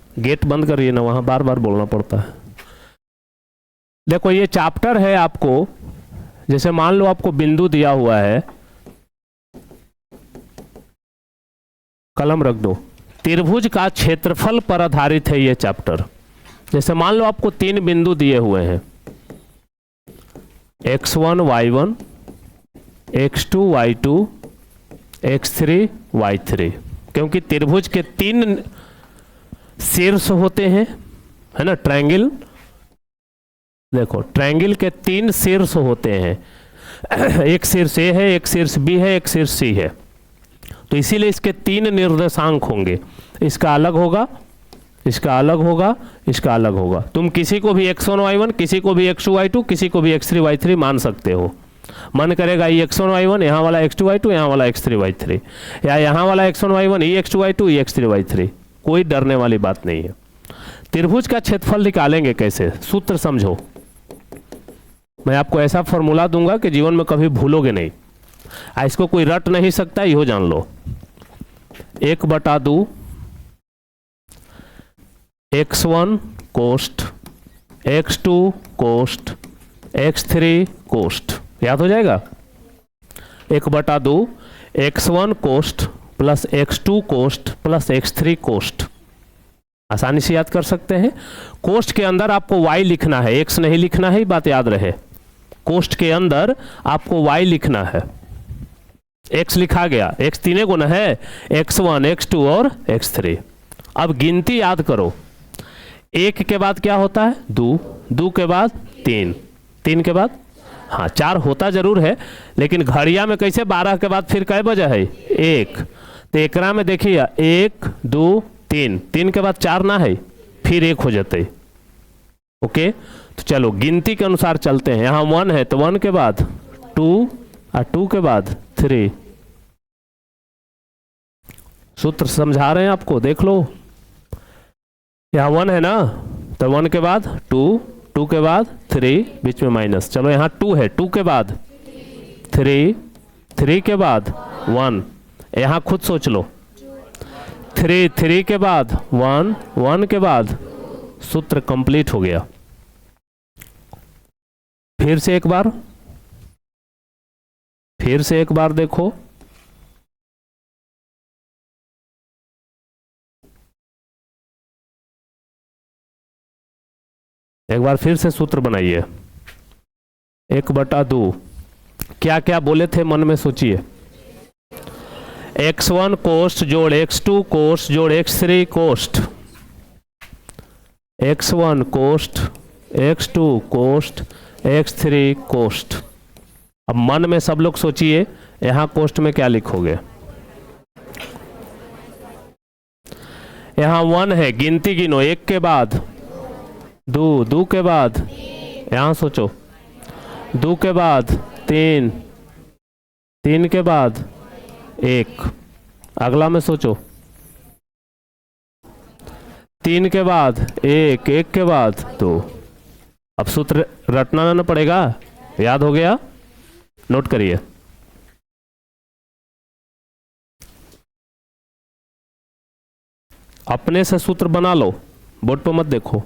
Gate बंद करिए ना, वहां बार बार बोलना पड़ता है। देखो ये चैप्टर है आपको, जैसे मान लो आपको बिंदु दिया हुआ है, कलम रख दो, त्रिभुज का क्षेत्रफल पर आधारित है ये चैप्टर। जैसे मान लो आपको 3 बिंदु दिए हुए हैं, x1 y1, x2 y2, x3 y3, क्योंकि त्रिभुज के 3 शीर्ष होते हैं, है ना, ट्रायंगल। देखो ट्रायंगल के 3 शीर्ष होते हैं, एक शीर्ष ए है, एक शीर्ष बी है, एक शीर्ष सी है। तो इसीलिए इसके 3 निर्देशांक होंगे, इसका अलग होगा, इसका अलग होगा, इसका अलग होगा। तुम किसी को भी x1 y1, किसी को भी x2 y2, किसी को भी x3 y3 मान सकते हो। मन करेगा ये x1 y1, यहाँ वाला x2 y2, यहाँ वाला x3 y3, या यहाँ वाला x1 y1, ये x2 y2, ये x3 y3। कोई डरने वाली बात नहीं है। त्रिभुज का क्षेत्रफल निकालेंगे कैसे, सूत्र समझो। मैं आपको ऐसा फॉर्मूला दूंगा कि जीवन में कभी भूलोगे नहीं, इसको कोई रट नहीं सकता, इहो जान लो। 1/2 x1 कोष्ठ x2 कोष्ठ x3 कोष्ठ, याद हो जाएगा। 1/2 x1 कोष्ठ प्लस x2 कोष्ठ प्लस x3 कोष्ठ, आसानी से याद कर सकते हैं। कोष्ठ के अंदर आपको y लिखना है, x नहीं लिखना है, बात याद रहे। कोष्ठ के अंदर आपको y लिखना है, x लिखा गया, x 3 गुना है, x1 x2 और x3। अब गिनती याद करो, 1 के बाद क्या होता है 2, 2 के बाद 3, 3 के बाद, हाँ 4 होता जरूर है, लेकिन घड़िया में कैसे 12 के बाद फिर कै बजा है 1, तो एकरा में देखिए 1 2 3, 3 के बाद 4 ना है, फिर 1 हो जाते। ओके, तो चलो गिनती के अनुसार चलते हैं। यहाँ 1 है तो 1 के बाद 2 और 2 के बाद 3। सूत्र समझा रहे हैं आपको, देख लो। यहाँ 1 है ना, तो 1 के बाद 2, 2 के बाद 3, बीच में माइनस। चलो यहाँ 2 है, 2 के बाद 3, 3 के बाद 1, यहाँ खुद सोच लो। 3, 3 के बाद 1, 1 के बाद, सूत्र कंप्लीट हो गया। फिर से एक बार, फिर से एक बार देखो, एक बार फिर से सूत्र बनाइए। 1/2, क्या क्या बोले थे मन में सोचिए। x1 कोष्ठ जोड़ x2 कोष्ठ जोड़ x3 कोष्ठ, x1 कोष्ठ x2 कोष्ठ x3 कोष्ठ। अब मन में सब लोग सोचिए, यहां कोष्ठ में क्या लिखोगे। यहां 1 है, गिनती गिनो, 1 के बाद 2, 2 के बाद, यहां सोचो 2 के बाद 3, 3 के बाद 1, अगला में सोचो 3 के बाद 1, 1 के बाद 2। अब सूत्र रटना ना पड़ेगा, याद हो गया, नोट करिए। अपने से सूत्र बना लो, बोर्ड पर मत देखो।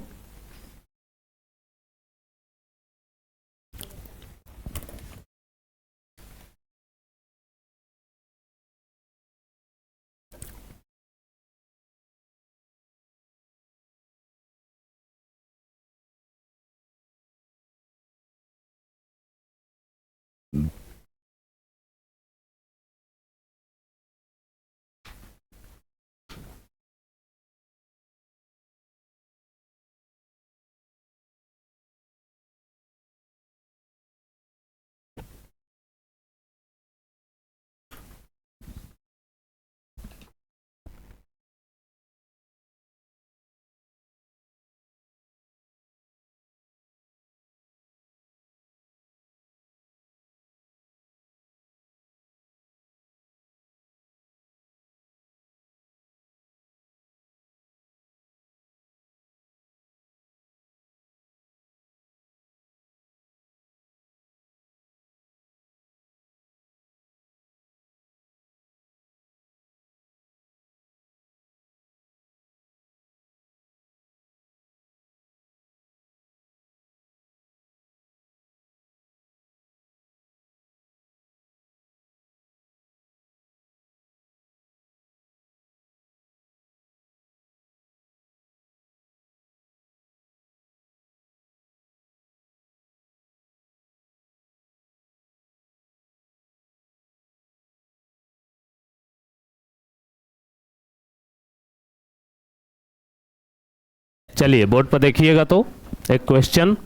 चलिए बोर्ड पर देखिएगा तो एक क्वेश्चन,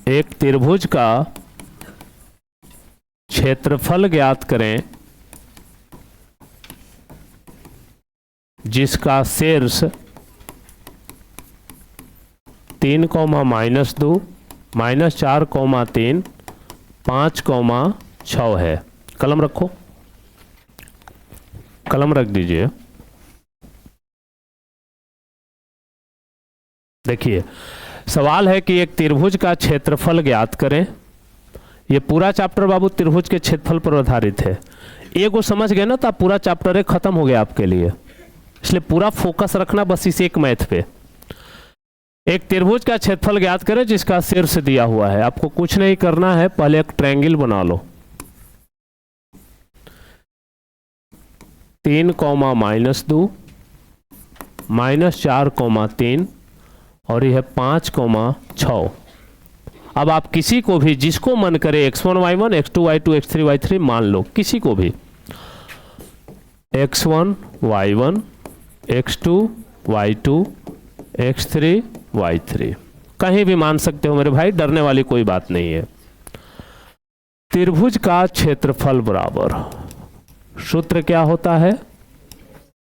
एक त्रिभुज का क्षेत्रफल ज्ञात करें जिसका शीर्ष 3, -2, -4, 3, 5, 6 है। कलम रखो, कलम रख दीजिए। देखिए सवाल है कि एक त्रिभुज का क्षेत्रफल ज्ञात करें। ये पूरा चैप्टर बाबू त्रिभुज के क्षेत्रफल पर आधारित है। एक वो समझ गए ना तो पूरा चैप्टर एक खत्म हो गया आपके लिए, इसलिए पूरा फोकस रखना बस इस एक मैथ पे। एक त्रिभुज का क्षेत्रफल ज्ञात करें जिसका शीर्ष दिया हुआ है। आपको कुछ नहीं करना है, पहले एक ट्रायंगल बना लो। 3, -2, -4, 3 और यह 5, 6। अब आप किसी को भी जिसको मन करे x1 y1 x2 y2 x3 y3 मान लो, किसी को भी x1 y1 x2 y2 x3 y3 कहीं भी मान सकते हो मेरे भाई, डरने वाली कोई बात नहीं है। त्रिभुज का क्षेत्रफल बराबर, सूत्र क्या होता है?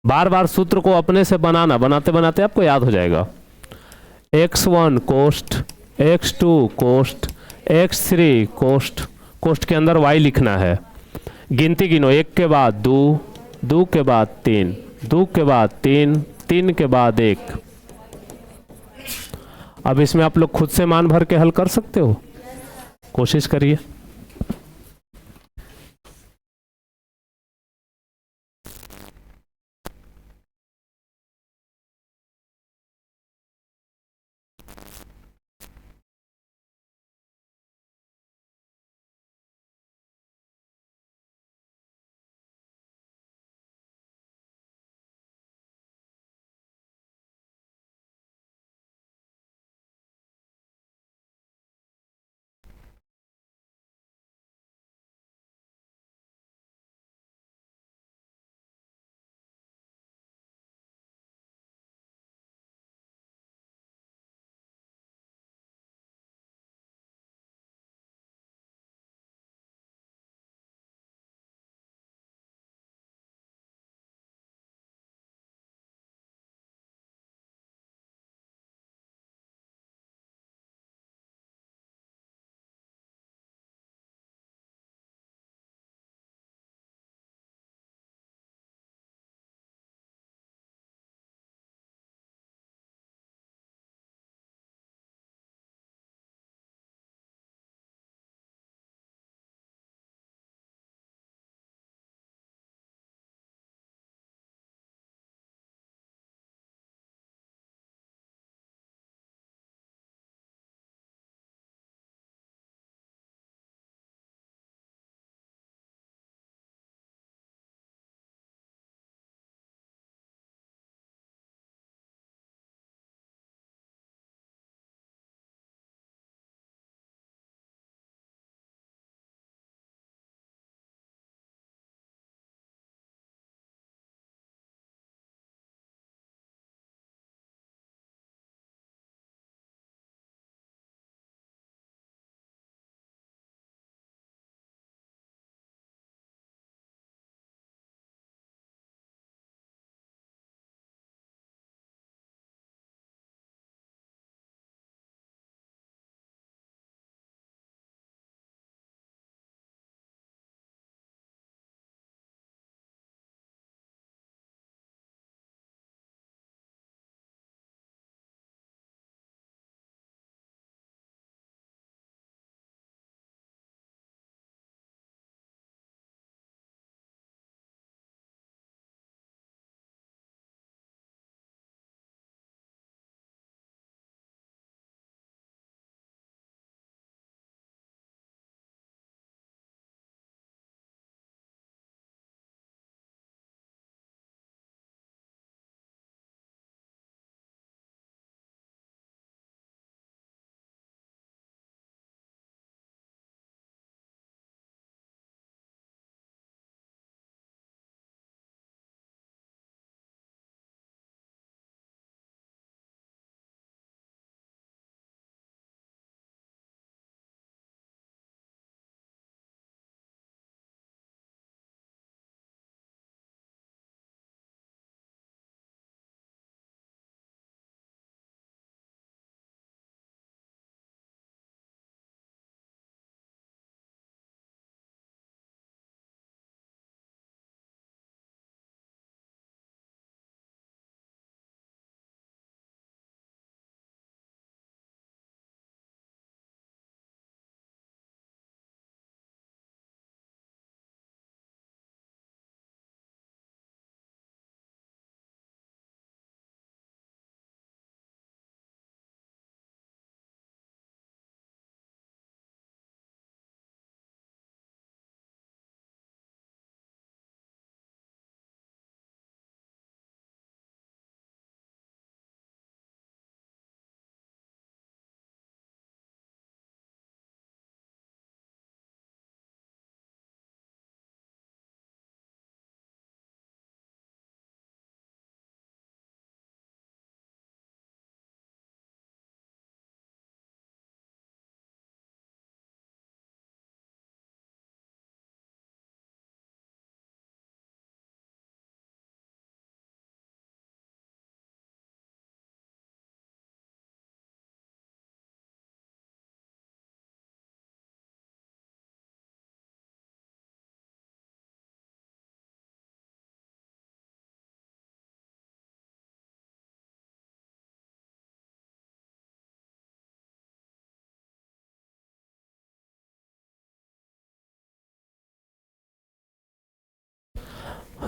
बार बार सूत्र को अपने से बनाना, बनाते बनाते आपको याद हो जाएगा। x1 कोष्ठ, x2 कोष्ठ, x3 कोष्ठ, कोष्ठ के अंदर y लिखना है। गिनती गिनो, 1 के बाद 2, 2 के बाद 3, 2 के बाद 3, 3 के बाद 1। अब इसमें आप लोग खुद से मान भर के हल कर सकते हो, कोशिश करिए।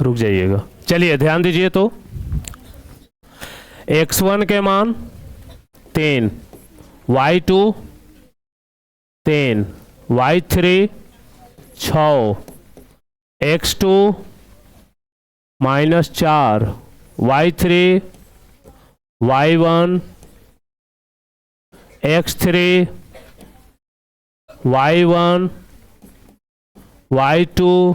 रुक जाइएगा, चलिए ध्यान दीजिए। तो x1 के मान 3, y2 3, y3 6, x2 -4, y3 y1 x3 y1 y2।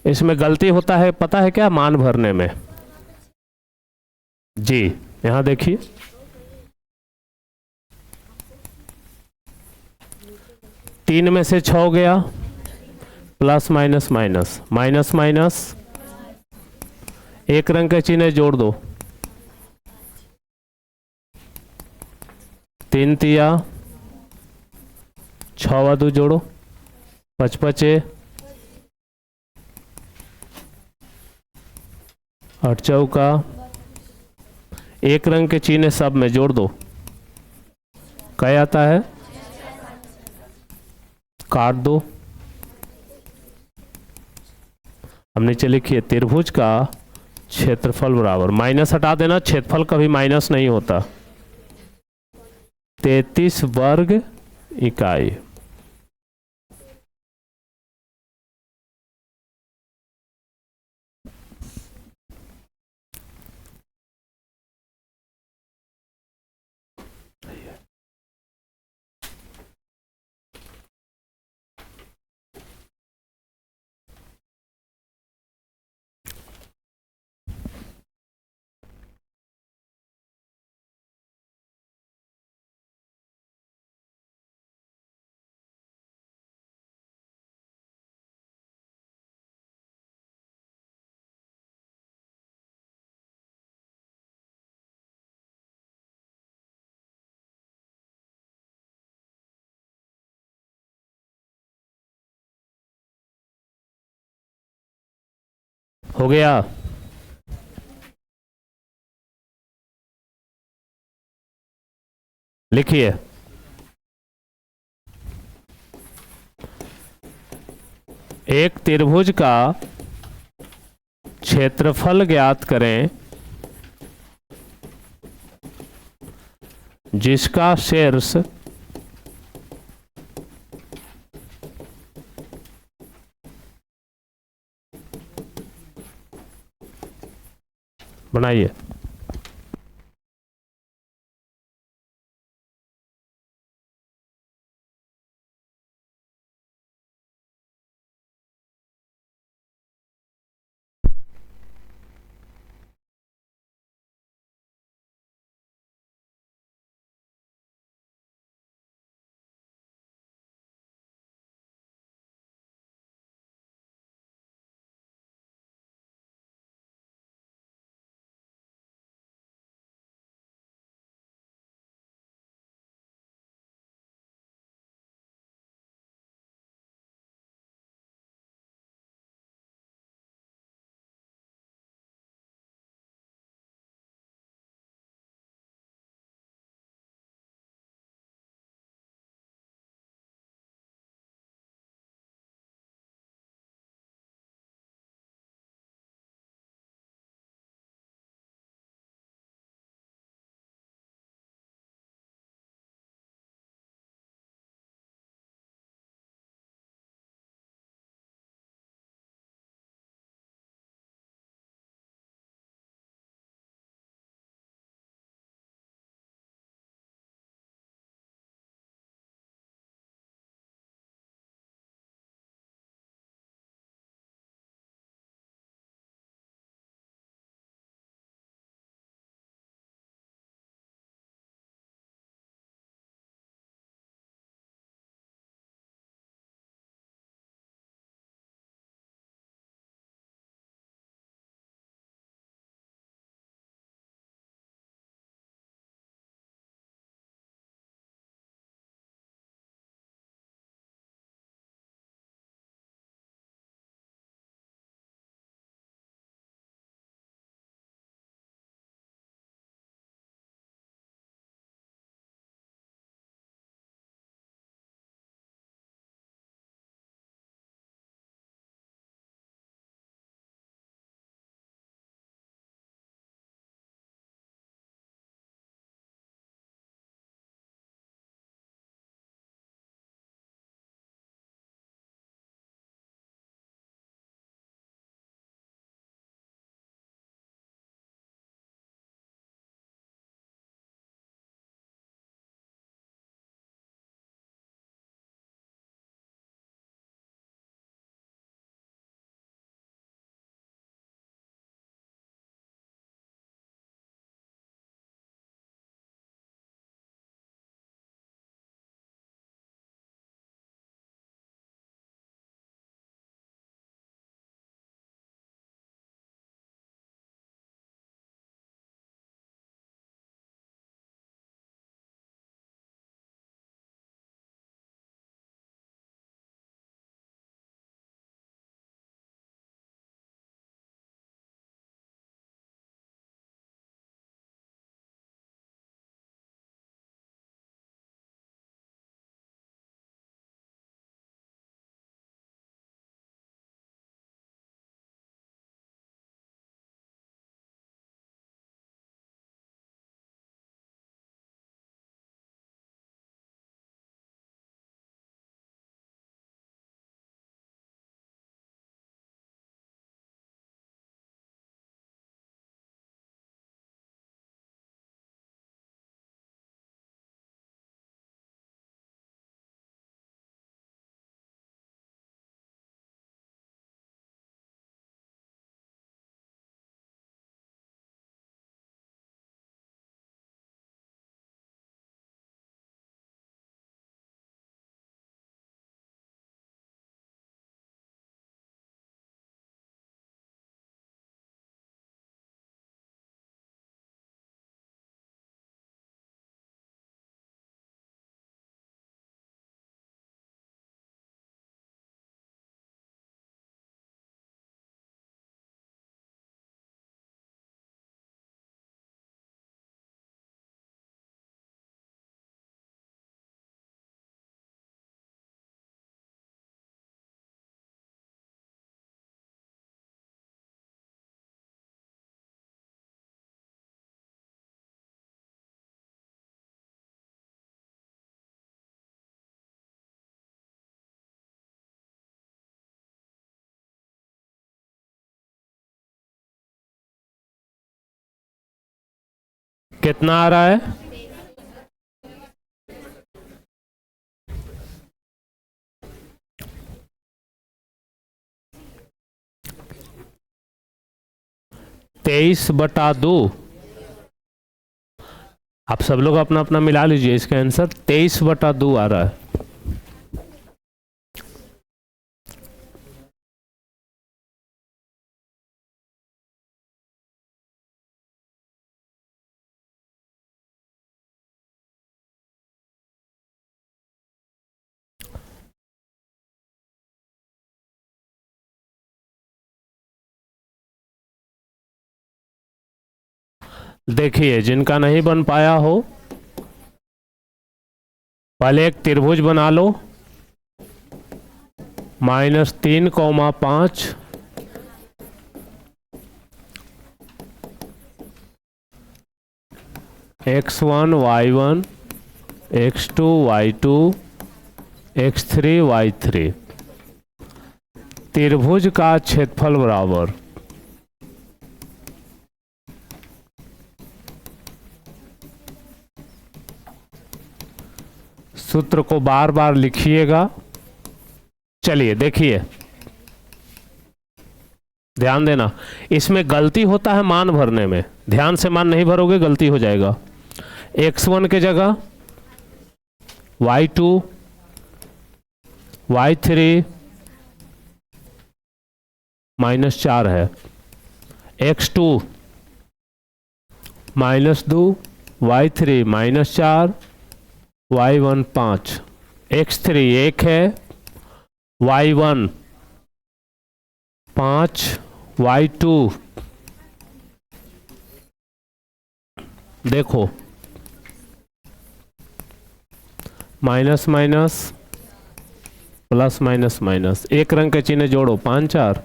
इसमें गलती होता है, पता है क्या, मान भरने में। जी यहां देखिए, तीन में से 6 गया, plus minus minus minus minus, एक रंग के चिन्ह जोड़ दो, 3 तिया 6 2 जोड़ो, 5 5 8 चौका, एक रंग के चिन्ह सब में जोड़ दो, क्या आता है, काट दो। हम नीचे लिखिए त्रिभुज का क्षेत्रफल बराबर, माइनस हटा देना, क्षेत्रफल कभी माइनस नहीं होता, 33 वर्ग इकाई। हो गया। लिखिए एक त्रिभुज का क्षेत्रफल ज्ञात करें जिसका शीर्ष बनाइए। कितना आ रहा है? तेईस बटा दो। आप सब लोग अपना अपना मिला लीजिए, इसका आंसर 23/2 आ रहा है। देखिए, जिनका नहीं बन पाया हो, पहले एक त्रिभुज बना लो। -3, 5 x1 y1 x2 y2 x3 y3। त्रिभुज का क्षेत्रफल बराबर सूत्र को बार बार लिखिएगा। चलिए देखिए, ध्यान देना, इसमें गलती होता है मान भरने में। ध्यान से मान नहीं भरोगे गलती हो जाएगा। x1 के जगह y2 y3 -4 है, x2 -2 y3 -4 y1 5, x3 1 है, y1 5 y2 देखो minus minus plus minus minus, एक रंग के चिन्ह जोड़ो 5 4,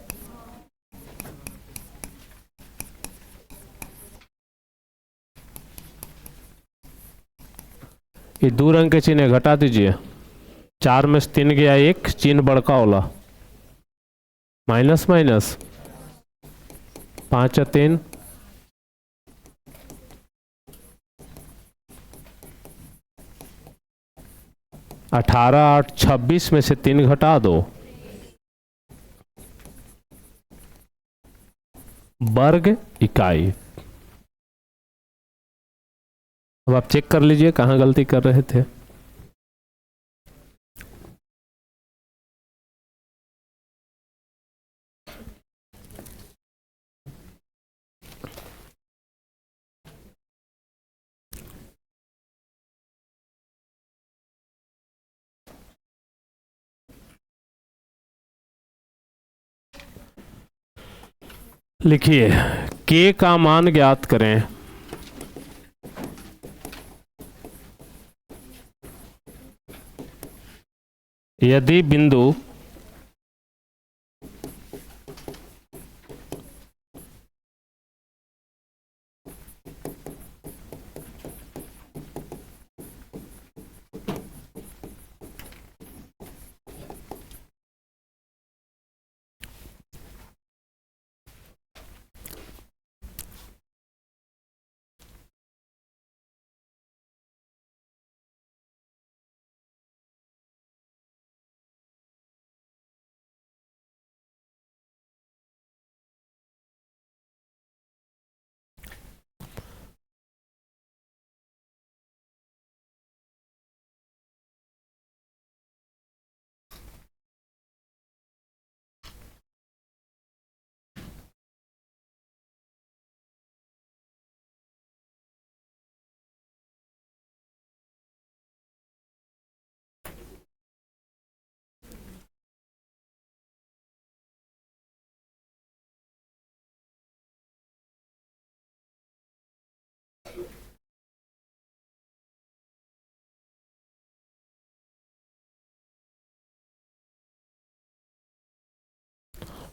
ये 2 रंग के चिन्ह घटा दीजिए। 4 में से 3 गया, एक चिन्ह बड़का वाला, माइनस माइनस 5 और 3 18 8 26 में से 3 घटा दो, वर्ग इकाई। अब आप चेक कर लीजिए कहाँ गलती कर रहे थे। लिखिए, k का मान ज्ञात करें। यदि बिंदु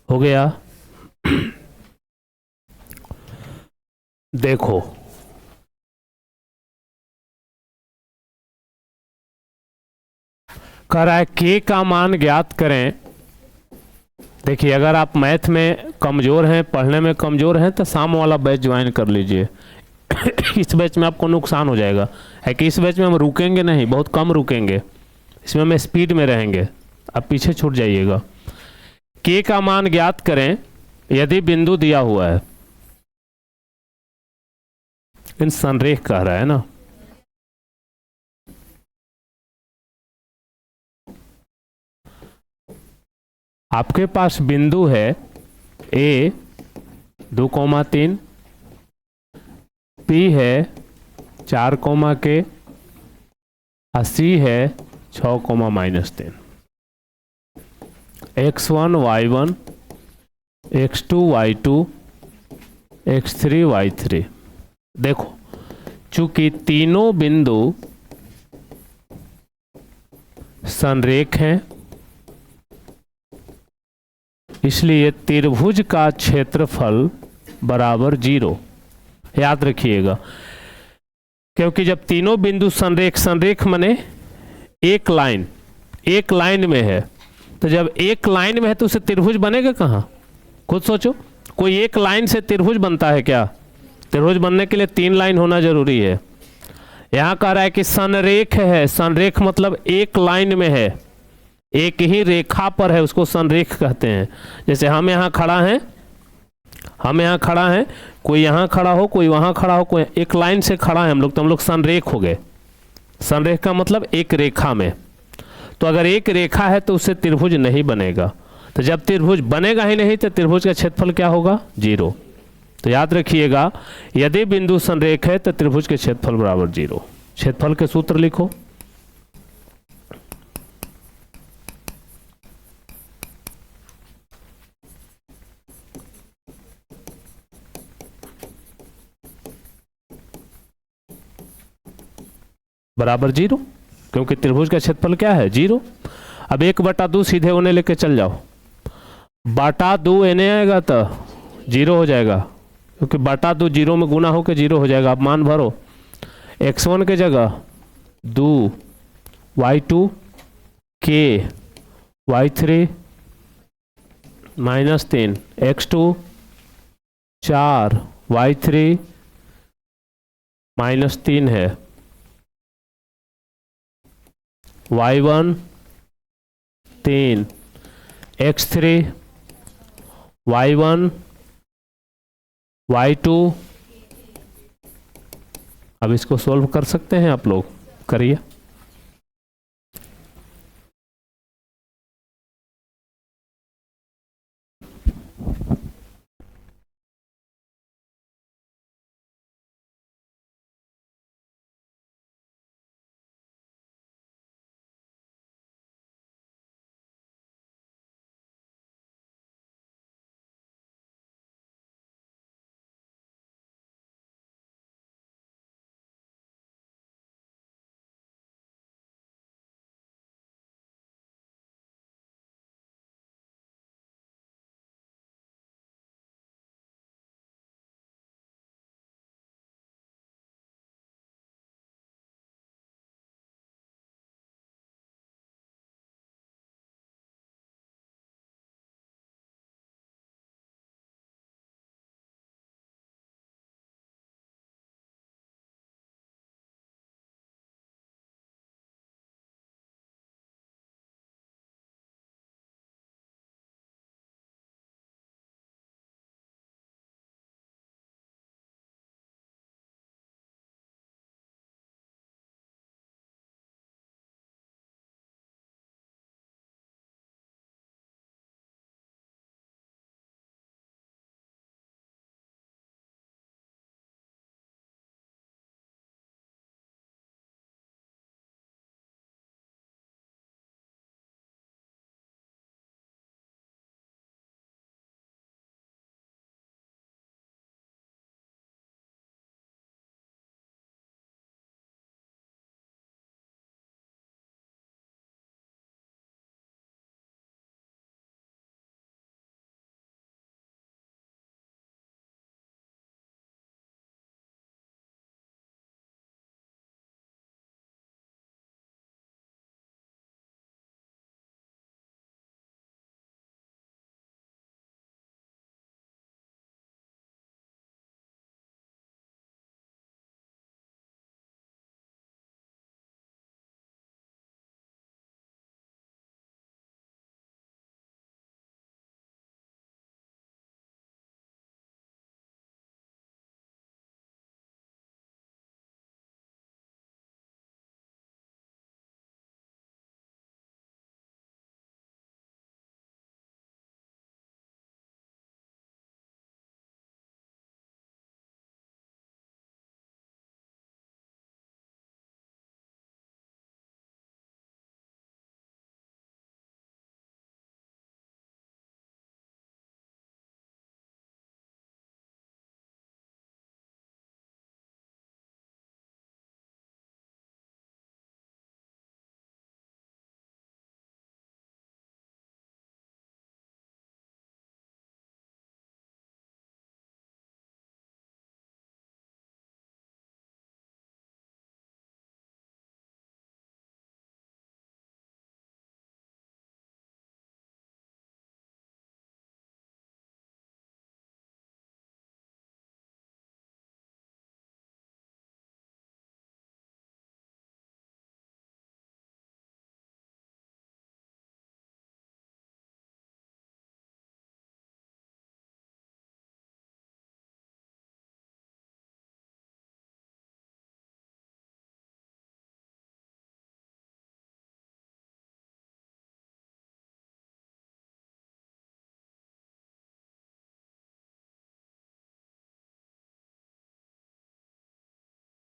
हो गया। देखो, कह रहा है k का मान ज्ञात करें। देखिए, अगर आप मैथ में कमजोर हैं, पढ़ने में कमजोर हैं, तो शाम वाला बैच ज्वाइन कर लीजिए। इस बैच में आपको नुकसान हो जाएगा, है कि इस बैच में हम रुकेंगे नहीं, बहुत कम रुकेंगे, इसमें हम स्पीड में रहेंगे, अब पीछे छूट जाइएगा। के का मान ज्ञात करें यदि बिंदु दिया हुआ है, इन संरेख कह रहा है ना, आपके पास बिंदु है ए 2,3, पी है 4, के, और सी है 6,-3, x1 y1, x2 y2, x3 y3। देखो चूंकि तीनों बिंदु संरेख हैं, इसलिए त्रिभुज का क्षेत्रफल बराबर 0। याद रखिएगा, क्योंकि जब तीनों बिंदु संरेख माने एक लाइन में है, तो जब एक लाइन में है तो उसे त्रिभुज बनेगा कहाँ? खुद सोचो, कोई एक लाइन से त्रिभुज बनता है क्या? त्रिभुज बनने के लिए 3 लाइन होना जरूरी है। यहाँ कह रहा है कि संरेख है, संरेख मतलब एक लाइन में है, एक ही रेखा पर है, उसको संरेख कहते हैं। जैसे हम यहाँ खड़ा हैं, कोई यहाँ खड़ा हो, कोई वहाँ खड़ा हो, कोई एक लाइन से खड़ा है हम लोग, तो हम लोग संरेख हो गए। संरेख का मतलब एक रेखा में। तो अगर एक रेखा है तो उससे त्रिभुज नहीं बनेगा, तो जब त्रिभुज बनेगा ही नहीं तो त्रिभुज का क्षेत्रफल क्या होगा? 0। तो याद रखिएगा, यदि बिंदु संरेख है तो त्रिभुज के क्षेत्रफल बराबर 0। क्षेत्रफल के सूत्र लिखो। बराबर 0, क्योंकि त्रिभुज का क्षेत्रफल क्या है? 0। अब 1/2 सीधे उन्हें लेके चल जाओ, बटा 2 एने आएगा तो 0 हो जाएगा, क्योंकि बटा 2 0 में गुना होकर 0 हो जाएगा। अब मान भरो, x1 के जगह 2, y2 के, y3 -3, x2 4, y3 -3 है, y1 3, x3 y1 y2। अब इसको सॉल्व कर सकते हैं आप लोग, करिए।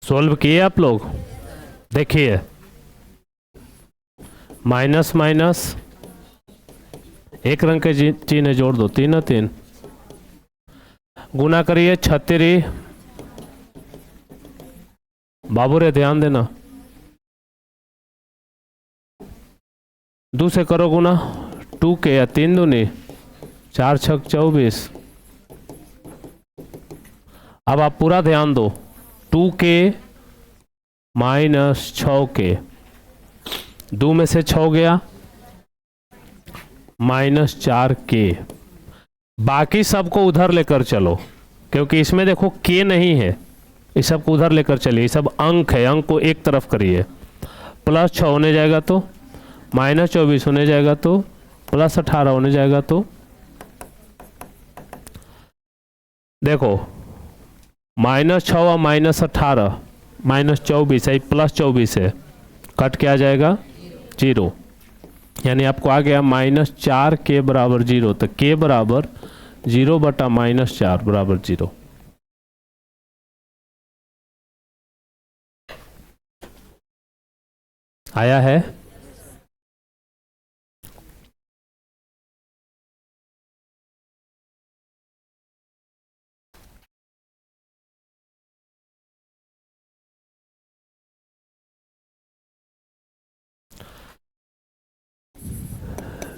सोल्व किए आप लोग? देखिए, माइनस माइनस एक रंग के चिन्ह जोड़ दो, 3 और 3, गुना करिए 36, बाबू रे ध्यान देना, 2 से करो गुना, 2 के या 3 दूनी 4 छक 24। अब आप पूरा ध्यान दो, 2 के माइनस 6 के, 2 में से 6 गया, माइनस 4 के, बाकी सबको उधर लेकर चलो, क्योंकि इसमें देखो के नहीं है, इस सबको उधर लेकर चलिए, सब अंक है, अंक को एक तरफ करिए, प्लस 6 होने जाएगा तो, माइनस 24 होने जाएगा तो, प्लस 18 होने जाएगा तो, देखो माइनस 6 और माइनस 18, माइनस 24 है, प्लस 24 है, कट क्या आ जाएगा 0, यानी आपको आ गया माइनस 4 के बराबर 0, तो के बराबर 0 बटा माइनस 4 बराबर 0। आया है?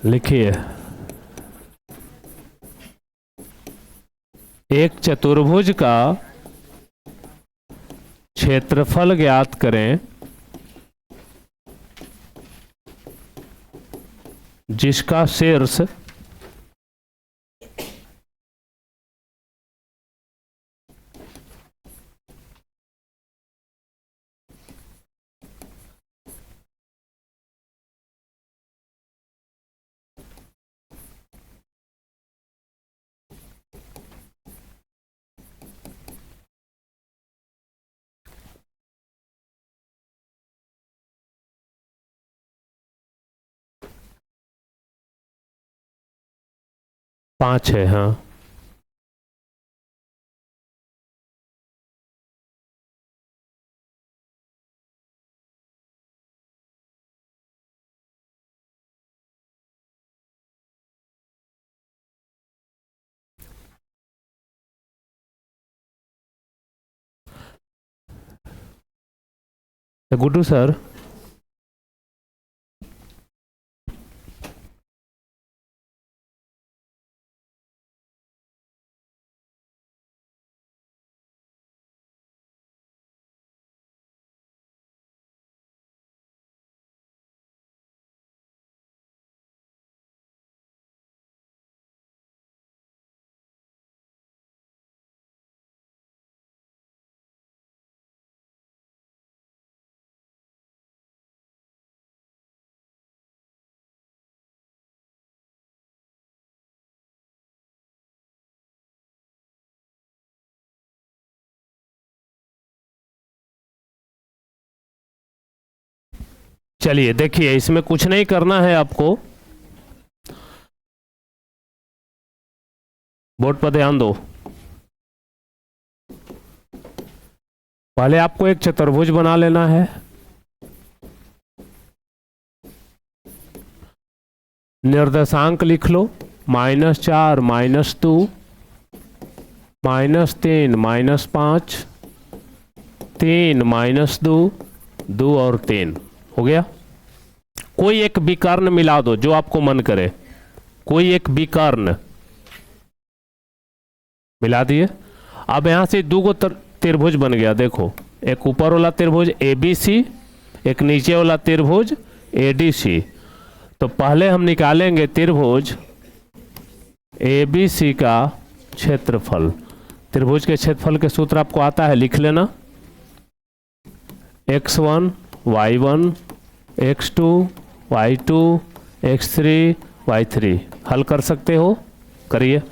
लिखिए, एक चतुर्भुज का क्षेत्रफल ज्ञात करें जिसका शीर्ष पाँच है। हाँ, गुड्डू सर, चलिए देखिए, इसमें कुछ नहीं करना है आपको, बोर्ड पर ध्यान दो। पहले आपको एक चतुर्भुज बना लेना है, निर्देशांक लिख लो, -4 -2 -3 -5 3 -2 2 और 3 हो गया। कोई एक विकर्ण मिला दो जो आपको मन करे, कोई एक विकर्ण मिला दिए। अब यहां से दो त्रिभुज बन गया, देखो, एक ऊपर वाला त्रिभुज ABC, एक नीचे वाला त्रिभुज ADC। तो पहले हम निकालेंगे त्रिभुज ABC का क्षेत्रफल। त्रिभुज के क्षेत्रफल के सूत्र आपको आता है, लिख लेना, x1 y1 x2 y2 x3 y3। हल कर सकते हो, करिए।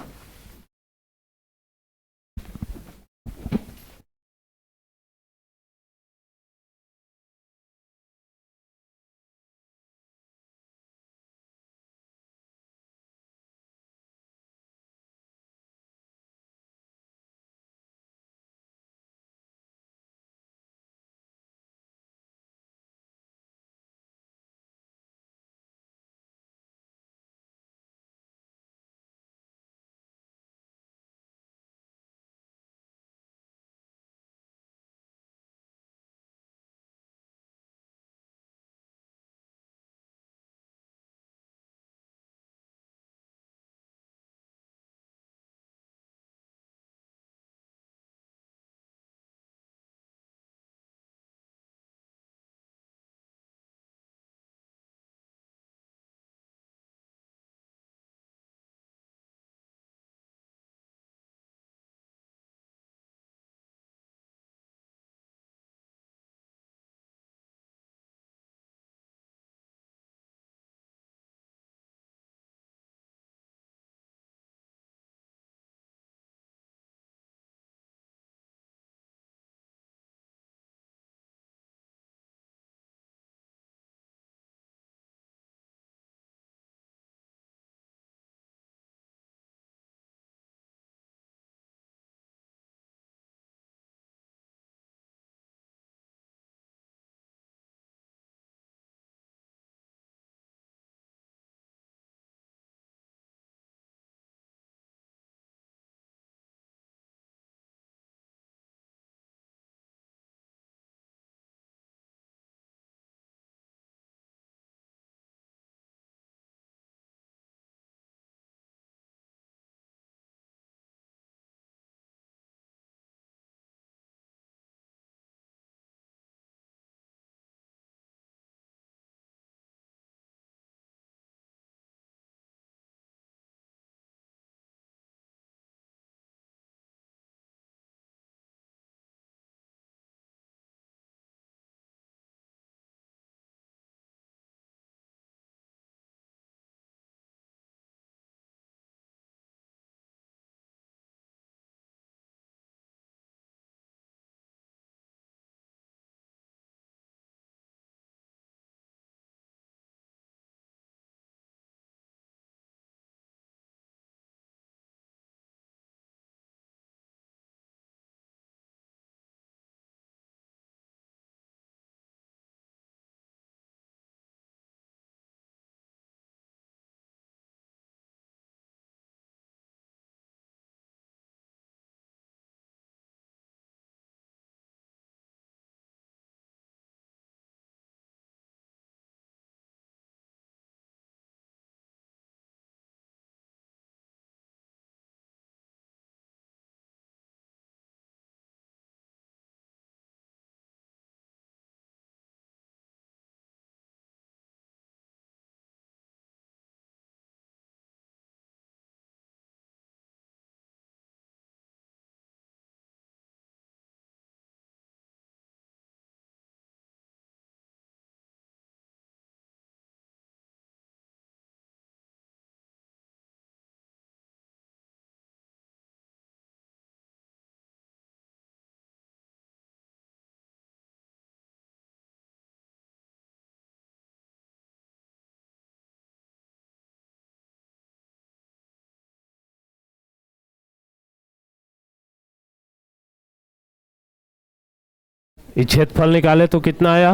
ये क्षेत्रफल निकाले तो कितना आया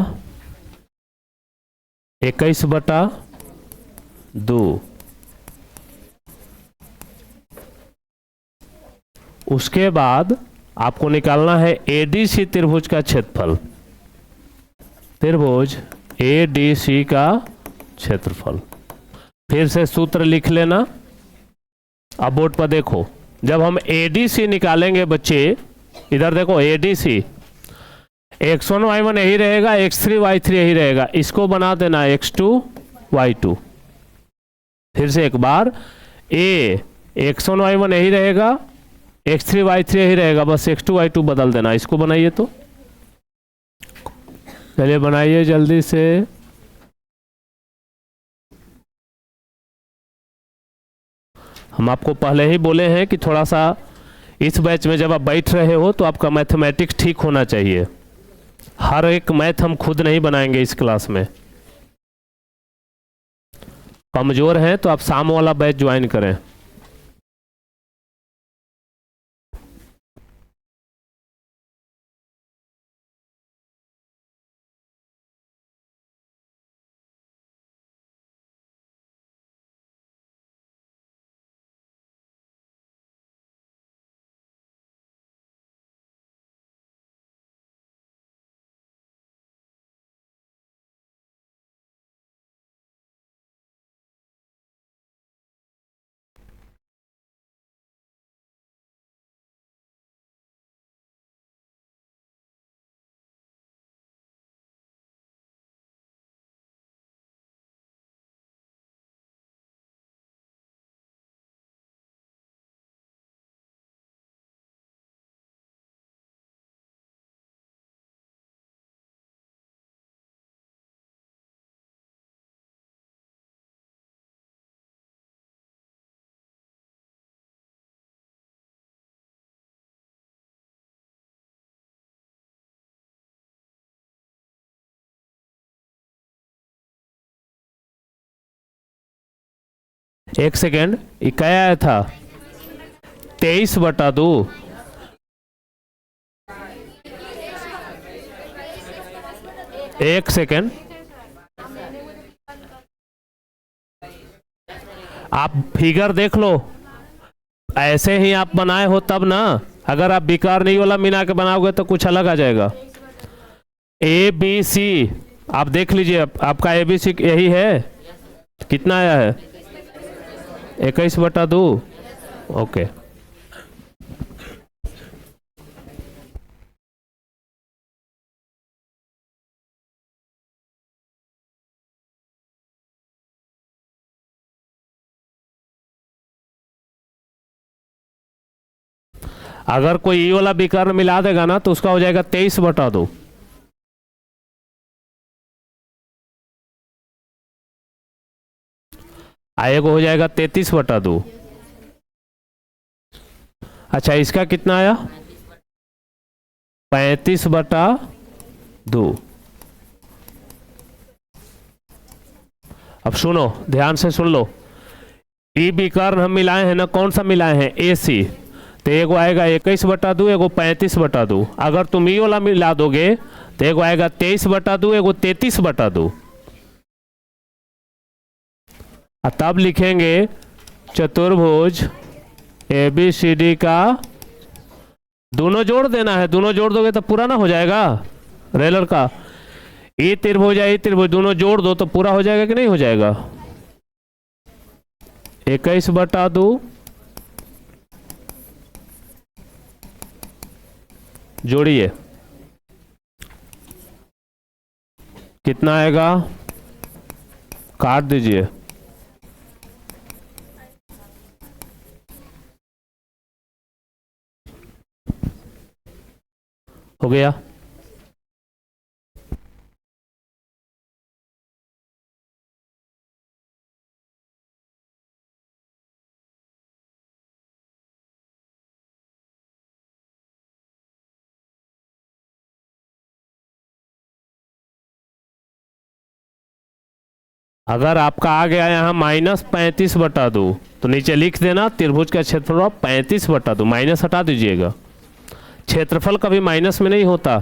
21/2। उसके बाद आपको निकालना है एडीसी त्रिभुज का क्षेत्रफल, त्रिभुज एडीसी का क्षेत्रफल। फिर से सूत्र लिख लेना। अब बोर्ड पर देखो, जब हम एडीसी निकालेंगे बच्चे, इधर देखो एडीसी x1 y1 यही रहेगा, x3 y3 यही रहेगा, इसको बना देना x2 y2। फिर से एक बार, a x1 y1 यही रहेगा, x3 y3 यही रहेगा, बस x2 y2 बदल देना। इसको बनाइए तो, चलिए बनाइए जल्दी से। हम आपको पहले ही बोले हैं कि थोड़ा सा इस बैच में जब आप बैठ रहे हो तो आपका मैथमेटिक्स ठीक होना चाहिए। हर एक मैथ हम खुद नहीं बनाएंगे इस क्लास में। कमजोर हैं तो आप शाम वाला बैच ज्वाइन करें। एक सेकेंड, ये क्या आया था 23/2। एक सेकेंड, आप फिगर देख लो, ऐसे ही आप बनाए हो तब ना। अगर आप बेकार नहीं वाला मिला के बनाओगे तो कुछ अलग आ जाएगा। ए बी सी आप देख लीजिए, आपका ए बी सी यही है। कितना आया है 21/2। ओके, अगर कोई ई वाला विकर्ण मिला देगा ना तो उसका हो जाएगा 23/2। आए को हो जाएगा 33/2। अच्छा, इसका कितना आया 35/2। अब सुनो, ध्यान से सुन लो। ई विकर्ण हम मिलाए हैं ना, कौन सा मिलाए हैं ए सी, तो एगो आएगा 21/2, एगो 35/2। अगर तुम ई वाला मिला दोगे तो एगो आएगा 23/2, एगो 33/2। तब लिखेंगे चतुर्भुज ए बी सी डी का, दोनों जोड़ देना है। दोनों जोड़ दोगे तो पूरा ना हो जाएगा रेलर का। ई त्रिभुज ई त्रिभुज दोनों जोड़ दो तो पूरा हो जाएगा कि नहीं हो जाएगा। 21/2 जोड़िए, कितना आएगा, काट दीजिए। हो गया। अगर आपका आ गया यहाँ -35/2 तो नीचे लिख देना त्रिभुज का क्षेत्रफल 35/2, माइनस हटा दीजिएगा। क्षेत्रफल कभी माइनस में नहीं होता।